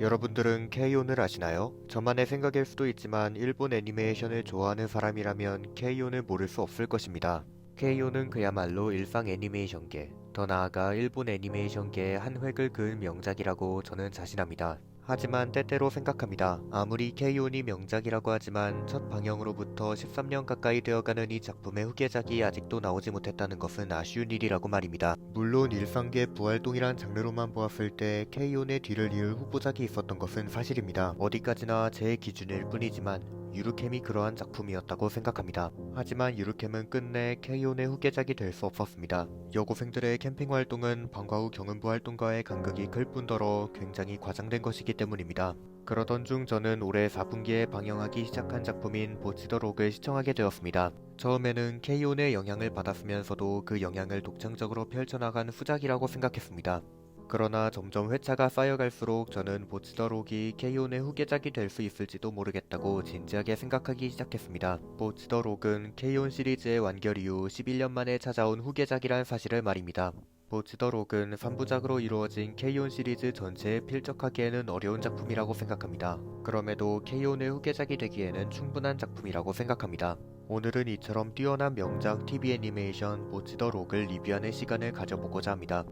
여러분들은 케이온을 아시나요? 저만의 생각일 수도 있지만 일본 애니메이션을 좋아하는 사람이라면 케이온을 모를 수 없을 것입니다. 케이온은 그야말로 일상 애니메이션계, 더 나아가 일본 애니메이션계의 한 획을 그은 명작이라고 저는 자신합니다. 하지만 때때로 생각합니다. 아무리 케이온이 명작이라고 하지만 첫 방영으로부터 13년 가까이 되어가는 이 작품의 후계작이 아직도 나오지 못했다는 것은 아쉬운 일이라고 말입니다. 물론 일상계 부활동이란 장르로만 보았을 때 케이온의 뒤를 이을 후보작이 있었던 것은 사실입니다. 어디까지나 제 기준일 뿐이지만 유르캠이 그러한 작품이었다고 생각합니다. 하지만 유르캠은 끝내 케이온의 후계작이 될 수 없었습니다. 여고생들의 캠핑 활동은 방과 후 경운부 활동과의 간극이 클 뿐더러 굉장히 과장된 것이기 때문입니다. 그러던 중 저는 올해 4분기에 방영하기 시작한 작품인 보치더록을 시청하게 되었습니다. 처음에는 케이온의 영향을 받았으면서도 그 영향을 독창적으로 펼쳐나간 후작이라고 생각했습니다. 그러나 점점 회차가 쌓여갈수록 저는 보치더록이 케이온의 후계작이 될 수 있을지도 모르겠다고 진지하게 생각하기 시작했습니다. 보치더록은 케이온 시리즈의 완결 이후 11년 만에 찾아온 후계작이란 사실을 말입니다. 보치더록은 3부작으로 이루어진 케이온 시리즈 전체에 필적하기에는 어려운 작품이라고 생각합니다. 그럼에도 케이온의 후계작이 되기에는 충분한 작품이라고 생각합니다. 오늘은 이처럼 뛰어난 명작 TV 애니메이션 보치더록을 리뷰하는 시간을 가져보고자 합니다.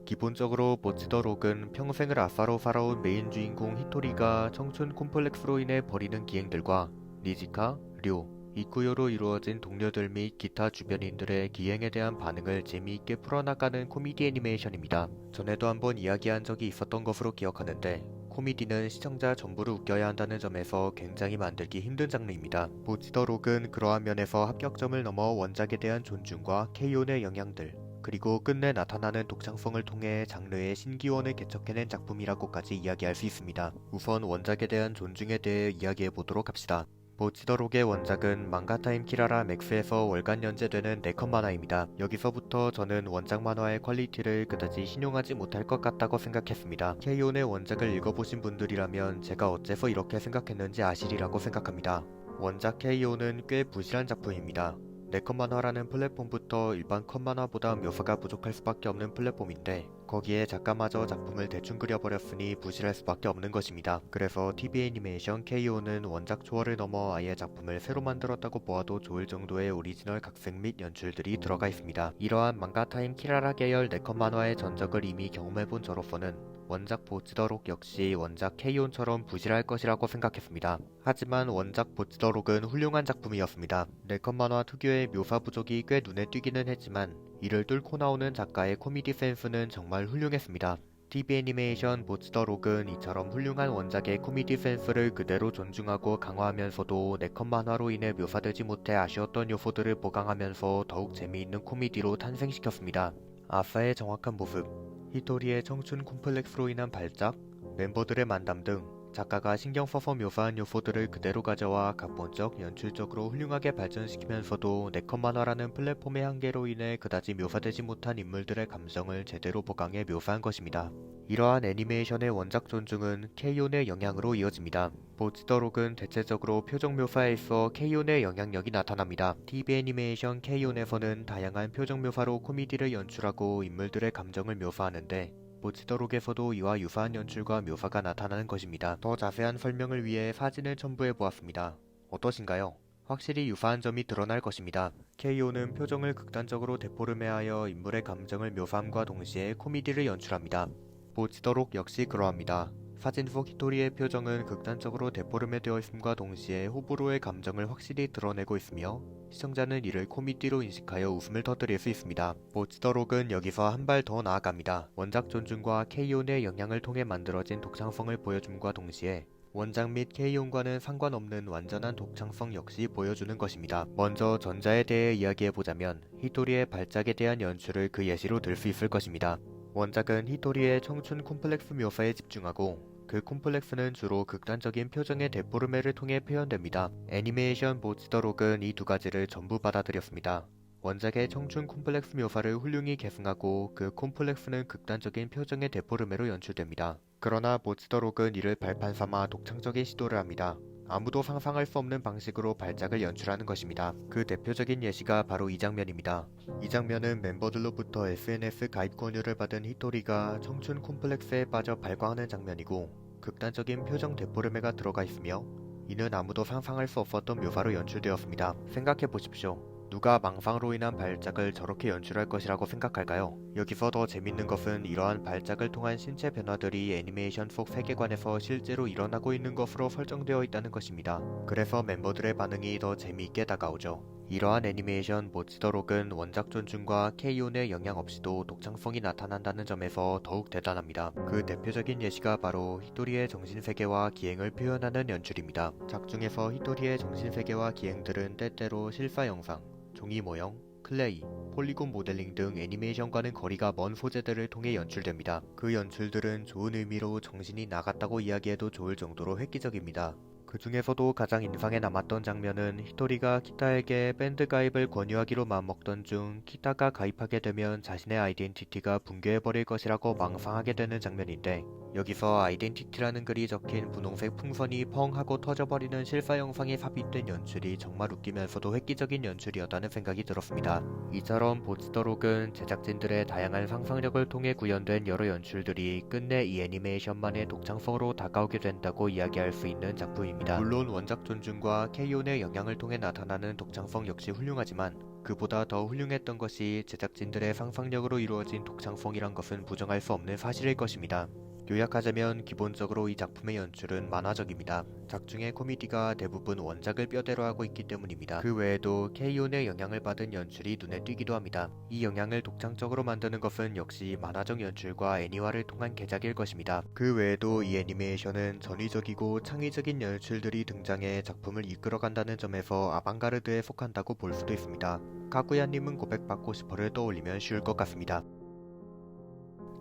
기본적으로 보치더록은 평생을 아싸로 살아온 메인 주인공 히토리가 청춘 콤플렉스로 인해 벌이는 기행들과 니지카, 료, 이쿠요로 이루어진 동료들 및 기타 주변인들의 기행에 대한 반응을 재미있게 풀어나가는 코미디 애니메이션입니다. 전에도 한번 이야기한 적이 있었던 것으로 기억하는데 코미디는 시청자 전부를 웃겨야 한다는 점에서 굉장히 만들기 힘든 장르입니다. 보치더록은 그러한 면에서 합격점을 넘어 원작에 대한 존중과 케이온의 영향들, 그리고 끝내 나타나는 독창성을 통해 장르의 신기원을 개척해낸 작품이라고까지 이야기할 수 있습니다. 우선 원작에 대한 존중에 대해 이야기해보도록 합시다. 보치더록의 원작은 망가타임 키라라 맥스에서 월간 연재되는 4컷 만화입니다. 여기서부터 저는 원작 만화의 퀄리티를 그다지 신용하지 못할 것 같다고 생각했습니다. 케이온의 원작을 읽어보신 분들이라면 제가 어째서 이렇게 생각했는지 아시리라고 생각합니다. 원작 케이온은 꽤 부실한 작품입니다. 4컷 만화라는 플랫폼부터 일반 컷 만화보다 묘사가 부족할 수밖에 없는 플랫폼인데 거기에 작가마저 작품을 대충 그려버렸으니 부실할 수밖에 없는 것입니다. 그래서 TV 애니메이션 KO는 원작 초월을 넘어 아예 작품을 새로 만들었다고 보아도 좋을 정도의 오리지널 각색 및 연출들이 들어가 있습니다. 이러한 망가타임 키라라 계열 4컷 만화의 전적을 이미 경험해본 저로서는 원작 보치더록 역시 원작 케이온처럼 부실할 것이라고 생각했습니다. 하지만 원작 보치더록은 훌륭한 작품이었습니다. 4컷 만화 특유의 묘사 부족이 꽤 눈에 띄기는 했지만 이를 뚫고 나오는 작가의 코미디 센스는 정말 훌륭했습니다. TV 애니메이션 보치더록은 이처럼 훌륭한 원작의 코미디 센스를 그대로 존중하고 강화하면서도 4컷 만화로 인해 묘사되지 못해 아쉬웠던 요소들을 보강하면서 더욱 재미있는 코미디로 탄생시켰습니다. 아싸의 정확한 모습, 히토리의 청춘 콤플렉스로 인한 발작, 멤버들의 만담 등 작가가 신경 써서 묘사한 요소들을 그대로 가져와 각본적, 연출적으로 훌륭하게 발전시키면서도 4컷 만화라는 플랫폼의 한계로 인해 그다지 묘사되지 못한 인물들의 감정을 제대로 보강해 묘사한 것입니다. 이러한 애니메이션의 원작 존중은 케이온의 영향으로 이어집니다. 보치더록은 대체적으로 표정 묘사에 있어 케이온의 영향력이 나타납니다. TV 애니메이션 케이온에서는 다양한 표정 묘사로 코미디를 연출하고 인물들의 감정을 묘사하는데 보치더록에서도 이와 유사한 연출과 묘사가 나타나는 것입니다. 더 자세한 설명을 위해 사진을 첨부해 보았습니다. 어떠신가요? 확실히 유사한 점이 드러날 것입니다. 케이오는 표정을 극단적으로 데포르메하여 인물의 감정을 묘사함과 동시에 코미디를 연출합니다. 보치더록 역시 그러합니다. 사진 속 히토리의 표정은 극단적으로 데포르메 되어 있음과 동시에 호불호의 감정을 확실히 드러내고 있으며 시청자는 이를 코미디로 인식하여 웃음을 터뜨릴 수 있습니다. 보치더록은 여기서 한 발 더 나아갑니다. 원작 존중과 케이온의 영향을 통해 만들어진 독창성을 보여줌과 동시에 원작 및 케이온과는 상관없는 완전한 독창성 역시 보여주는 것입니다. 먼저 전자에 대해 이야기해보자면 히토리의 발작에 대한 연출을 그 예시로 들 수 있을 것입니다. 원작은 히토리의 청춘 콤플렉스 묘사에 집중하고 그 콤플렉스는 주로 극단적인 표정의 데포르메를 통해 표현됩니다. 애니메이션 보치더록은 이 두 가지를 전부 받아들였습니다. 원작의 청춘 콤플렉스 묘사를 훌륭히 계승하고 그 콤플렉스는 극단적인 표정의 데포르메로 연출됩니다. 그러나 보치더록은 이를 발판 삼아 독창적인 시도를 합니다. 아무도 상상할 수 없는 방식으로 발작을 연출하는 것입니다. 그 대표적인 예시가 바로 이 장면입니다. 이 장면은 멤버들로부터 SNS 가입 권유를 받은 히토리가 청춘 콤플렉스에 빠져 발광하는 장면이고 극단적인 표정 되포르메가 들어가 있으며 이는 아무도 상상할 수 없었던 묘사로 연출되었습니다. 생각해 보십시오. 누가 망상으로 인한 발작을 저렇게 연출할 것이라고 생각할까요? 여기서 더 재밌는 것은 이러한 발작을 통한 신체 변화들이 애니메이션 속 세계관에서 실제로 일어나고 있는 것으로 설정되어 있다는 것입니다. 그래서 멤버들의 반응이 더 재미있게 다가오죠. 이러한 애니메이션 모츠더록은 원작 존중과 케이온의 영향 없이도 독창성이 나타난다는 점에서 더욱 대단합니다. 그 대표적인 예시가 바로 히토리의 정신세계와 기행을 표현하는 연출입니다. 작중에서 히토리의 정신세계와 기행들은 때때로 실사 영상, 종이 모형, 클레이, 폴리곤 모델링 등 애니메이션과는 거리가 먼 소재들을 통해 연출됩니다. 그 연출들은 좋은 의미로 정신이 나갔다고 이야기해도 좋을 정도로 획기적입니다. 그 중에서도 가장 인상에 남았던 장면은 히토리가 키타에게 밴드 가입을 권유하기로 마음먹던 중 키타가 가입하게 되면 자신의 아이덴티티가 붕괴해버릴 것이라고 망상하게 되는 장면인데 여기서 아이덴티티라는 글이 적힌 분홍색 풍선이 펑 하고 터져버리는 실사 영상이 삽입된 연출이 정말 웃기면서도 획기적인 연출이었다는 생각이 들었습니다. 이처럼 보츠더록은 제작진들의 다양한 상상력을 통해 구현된 여러 연출들이 끝내 이 애니메이션만의 독창성으로 다가오게 된다고 이야기할 수 있는 작품입니다. 물론 원작 존중과 케이온의 영향을 통해 나타나는 독창성 역시 훌륭하지만 그보다 더 훌륭했던 것이 제작진들의 상상력으로 이루어진 독창성이란 것은 부정할 수 없는 사실일 것입니다. 요약하자면 기본적으로 이 작품의 연출은 만화적입니다. 작중의 코미디가 대부분 원작을 뼈대로 하고 있기 때문입니다. 그 외에도 케이온의 영향을 받은 연출이 눈에 띄기도 합니다. 이 영향을 독창적으로 만드는 것은 역시 만화적 연출과 애니화를 통한 개작일 것입니다. 그 외에도 이 애니메이션은 전위적이고 창의적인 연출들이 등장해 작품을 이끌어간다는 점에서 아방가르드에 속한다고 볼 수도 있습니다. 카구야님은 고백받고 싶어를 떠올리면 쉬울 것 같습니다.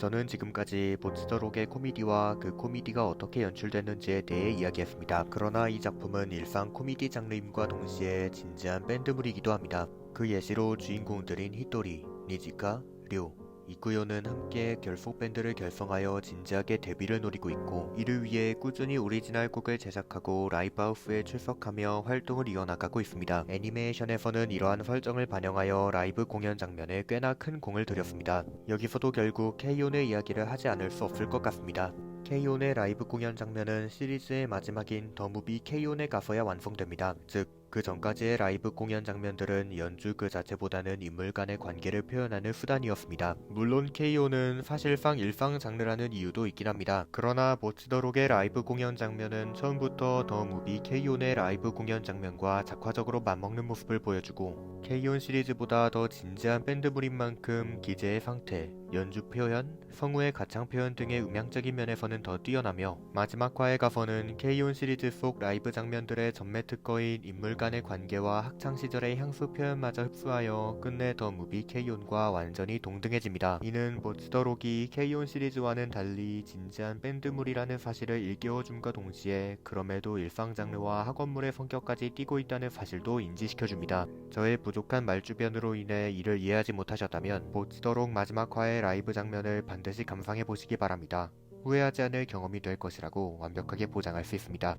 저는 지금까지 보츠더록의 코미디와 그 코미디가 어떻게 연출됐는지에 대해 이야기했습니다. 그러나 이 작품은 일상 코미디 장르임과 동시에 진지한 밴드물이기도 합니다. 그 예시로 주인공들인 히토리, 니지카, 료, 이쿠요는 함께 결속 밴드를 결성하여 진지하게 데뷔를 노리고 있고 이를 위해 꾸준히 오리지널 곡을 제작하고 라이브하우스에 출석하며 활동을 이어나가고 있습니다. 애니메이션에서는 이러한 설정을 반영하여 라이브 공연 장면에 꽤나 큰 공을 들였습니다. 여기서도 결국 케이온의 이야기를 하지 않을 수 없을 것 같습니다. 케이온의 라이브 공연 장면은 시리즈의 마지막인 더 무비 케이온에 가서야 완성됩니다. 즉 그 전까지의 라이브 공연 장면들은 연주 그 자체보다는 인물 간의 관계를 표현하는 수단이었습니다. 물론 케이온은 사실상 일상 장르라는 이유도 있긴 합니다. 그러나 보츠더록의 라이브 공연 장면은 처음부터 더 무비 케이온의 라이브 공연 장면과 작화적으로 맞먹는 모습을 보여주고 케이온 시리즈보다 더 진지한 밴드물인 만큼 기재의 상태, 연주 표현, 성우의 가창 표현 등의 음향적인 면에서는 더 뛰어나며 마지막 화에 가서는 케이온 시리즈 속 라이브 장면들의 전매 특허인 인물 간의 관계와 학창시절의 향수 표현마저 흡수하여 끝내 더 무비 케이온과 완전히 동등해집니다. 이는 보츠더록이 케이온 시리즈와는 달리 진지한 밴드물이라는 사실을 일깨워줌과 동시에 그럼에도 일상 장르와 학원물의 성격까지 띠고 있다는 사실도 인지시켜줍니다. 저의 부족한 말주변으로 인해 이를 이해하지 못하셨다면 보츠더록 마지막 화의 라이브 장면을 반드시 감상해보시기 바랍니다. 후회하지 않을 경험이 될 것이라고 완벽하게 보장할 수 있습니다.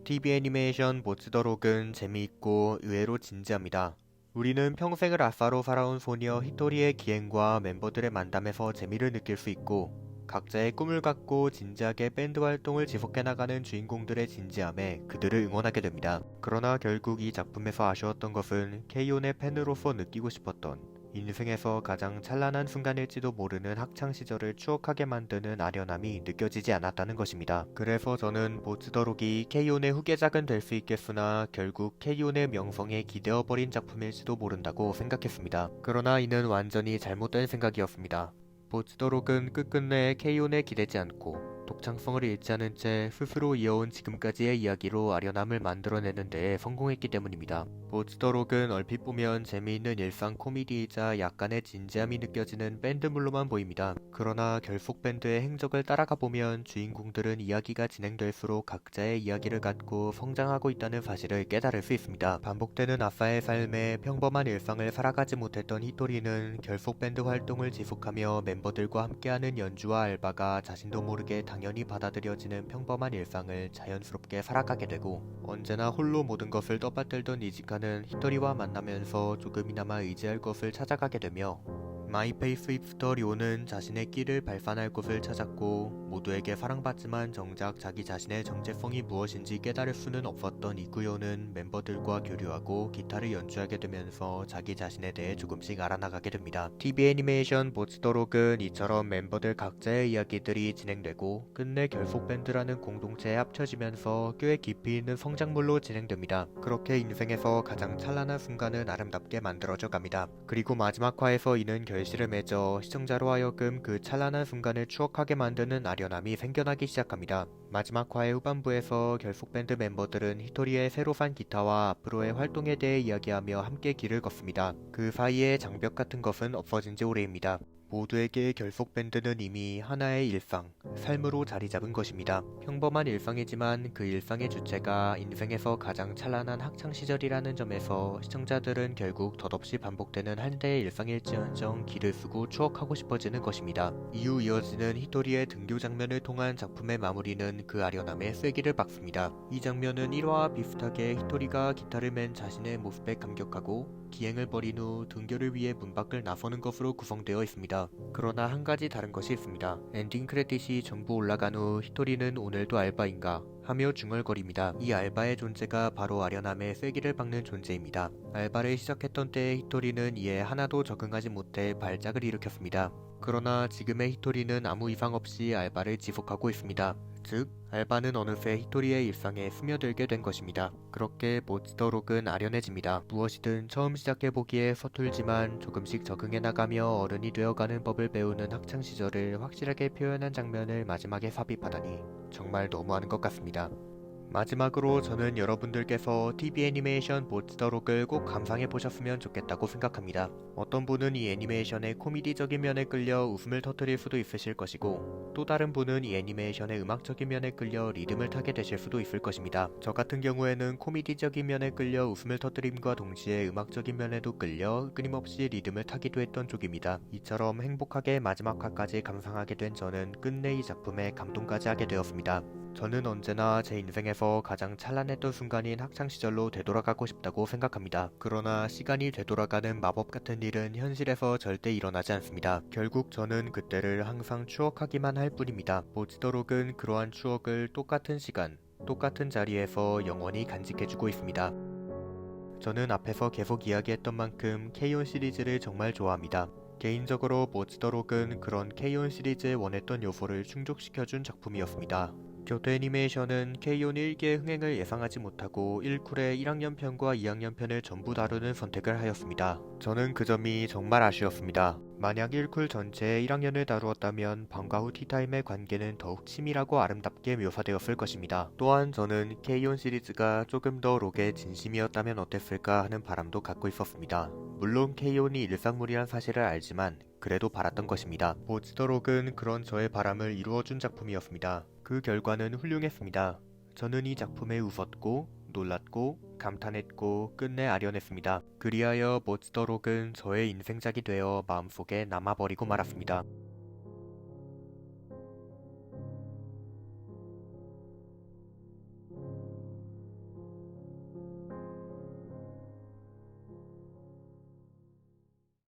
TV 애니메이션 보츠더록은 재미있고 의외로 진지합니다. 우리는 평생을 아싸로 살아온 소녀 히토리의 기행과 멤버들의 만남에서 재미를 느낄 수 있고 각자의 꿈을 갖고 진지하게 밴드 활동을 지속해나가는 주인공들의 진지함에 그들을 응원하게 됩니다. 그러나 결국 이 작품에서 아쉬웠던 것은 케이온의 팬으로서 느끼고 싶었던 인생에서 가장 찬란한 순간일지도 모르는 학창시절을 추억하게 만드는 아련함이 느껴지지 않았다는 것입니다. 그래서 저는 보츠더록이 케이온의 후계작은 될 수 있겠으나 결국 케이온의 명성에 기대어버린 작품일지도 모른다고 생각했습니다. 그러나 이는 완전히 잘못된 생각이었습니다. 보츠더록은 끝끝내 케이온에 기대지 않고 독창성을 잃지 않은 채 스스로 이어온 지금까지의 이야기로 아련함을 만들어내는 데에 성공했기 때문입니다. 보츠더록은 얼핏 보면 재미있는 일상 코미디이자 약간의 진지함이 느껴지는 밴드물로만 보입니다. 그러나 결속 밴드의 행적을 따라가 보면 주인공들은 이야기가 진행될수록 각자의 이야기를 갖고 성장하고 있다는 사실을 깨달을 수 있습니다. 반복되는 아싸의 삶에 평범한 일상을 살아가지 못했던 히토리는 결속 밴드 활동을 지속하며 멤버들과 함께하는 연주와 알바가 자신도 모르게 당연히 받아들여지는 평범한 일상을 자연스럽게 살아가게 되고, 언제나 홀로 모든 것을 떠받들던 니지카는 히토리와 만나면서 조금이나마 의지할 것을 찾아가게 되며, 마이 페이스 힙스터 료는 자신의 끼를 발산할 곳을 찾았고, 모두에게 사랑받지만 정작 자기 자신의 정체성이 무엇인지 깨달을 수는 없었던 이쿠요는 멤버들과 교류하고 기타를 연주하게 되면서 자기 자신에 대해 조금씩 알아나가게 됩니다. TV 애니메이션 보츠더록은 이처럼 멤버들 각자의 이야기들이 진행되고 끝내 결속 밴드라는 공동체에 합쳐지면서 꽤 깊이 있는 성장물로 진행됩니다. 그렇게 인생에서 가장 찬란한 순간은 아름답게 만들어져 갑니다. 그리고 마지막 화에서 이는 결실을 맺어 시청자로 하여금 그 찬란한 순간을 추억하게 만드는 아련함이 생겨나기 시작합니다. 마지막 화의 후반부에서 결속 밴드 멤버들은 히토리의 새로 산 기타와 앞으로의 활동에 대해 이야기하며 함께 길을 걷습니다. 그 사이에 장벽 같은 것은 없어진 지 오래입니다. 모두에게 결속 밴드는 이미 하나의 일상, 삶으로 자리 잡은 것입니다. 평범한 일상이지만 그 일상의 주체가 인생에서 가장 찬란한 학창시절이라는 점에서 시청자들은 결국 덧없이 반복되는 한때의 일상일지언정 길을 쓰고 추억하고 싶어지는 것입니다. 이후 이어지는 히토리의 등교 장면을 통한 작품의 마무리는 그 아련함에 쐐기를 박습니다. 이 장면은 1화와 비슷하게 히토리가 기타를 맨 자신의 모습에 감격하고 기행을 벌인 후 등교를 위해 문 밖을 나서는 것으로 구성되어 있습니다. 그러나 한 가지 다른 것이 있습니다. 엔딩 크레딧이 전부 올라간 후 히토리는 오늘도 알바인가 하며 중얼거립니다. 이 알바의 존재가 바로 아련함에 쐐기를 박는 존재입니다. 알바를 시작했던 때의 히토리는 이에 하나도 적응하지 못해 발작을 일으켰습니다. 그러나 지금의 히토리는 아무 이상 없이 알바를 지속하고 있습니다. 즉, 알바는 어느새 히토리의 일상에 스며들게 된 것입니다. 그렇게 보츠더록은 아련해집니다. 무엇이든 처음 시작해보기에 서툴지만 조금씩 적응해 나가며 어른이 되어가는 법을 배우는 학창시절을 확실하게 표현한 장면을 마지막에 삽입하다니 정말 너무하는 것 같습니다. 마지막으로 저는 여러분들께서 TV 애니메이션 보츠더록을 꼭 감상해보셨으면 좋겠다고 생각합니다. 어떤 분은 이 애니메이션의 코미디적인 면에 끌려 웃음을 터뜨릴 수도 있으실 것이고, 또 다른 분은 이 애니메이션의 음악적인 면에 끌려 리듬을 타게 되실 수도 있을 것입니다. 저 같은 경우에는 코미디적인 면에 끌려 웃음을 터뜨림과 동시에 음악적인 면에도 끌려 끊임없이 리듬을 타기도 했던 쪽입니다. 이처럼 행복하게 마지막 화까지 감상하게 된 저는 끝내 이 작품에 감동까지 하게 되었습니다. 저는 언제나 제 인생에서 가장 찬란했던 순간인 학창시절로 되돌아가고 싶다고 생각합니다. 그러나 시간이 되돌아가는 마법 같은 일은 현실에서 절대 일어나지 않습니다. 결국 저는 그때를 항상 추억하기만 할 뿐입니다. 보츠더록은 그러한 추억을 똑같은 시간, 똑같은 자리에서 영원히 간직해주고 있습니다. 저는 앞에서 계속 이야기했던 만큼 K-ON 시리즈를 정말 좋아합니다. 개인적으로 보츠더록은 그런 K-ON 시리즈에 원했던 요소를 충족시켜준 작품이었습니다. 교토 애니메이션은 K-ON 1기의 흥행을 예상하지 못하고 1쿨의 1학년 편과 2학년 편을 전부 다루는 선택을 하였습니다. 저는 그 점이 정말 아쉬웠습니다. 만약 1쿨 전체의 1학년을 다루었다면 방과 후 티타임의 관계는 더욱 치밀하고 아름답게 묘사되었을 것입니다. 또한 저는 K-ON 시리즈가 조금 더 록의 진심이었다면 어땠을까 하는 바람도 갖고 있었습니다. 물론 K-ON이 일상물이란 사실을 알지만 그래도 바랐던 것입니다. 보츠더록은 그런 저의 바람을 이루어준 작품이었습니다. 그 결과는 훌륭했습니다. 저는 이 작품에 웃었고 놀랐고 감탄했고 끝내 아련했습니다. 그리하여 보츠더록은 저의 인생작이 되어 마음속에 남아버리고 말았습니다.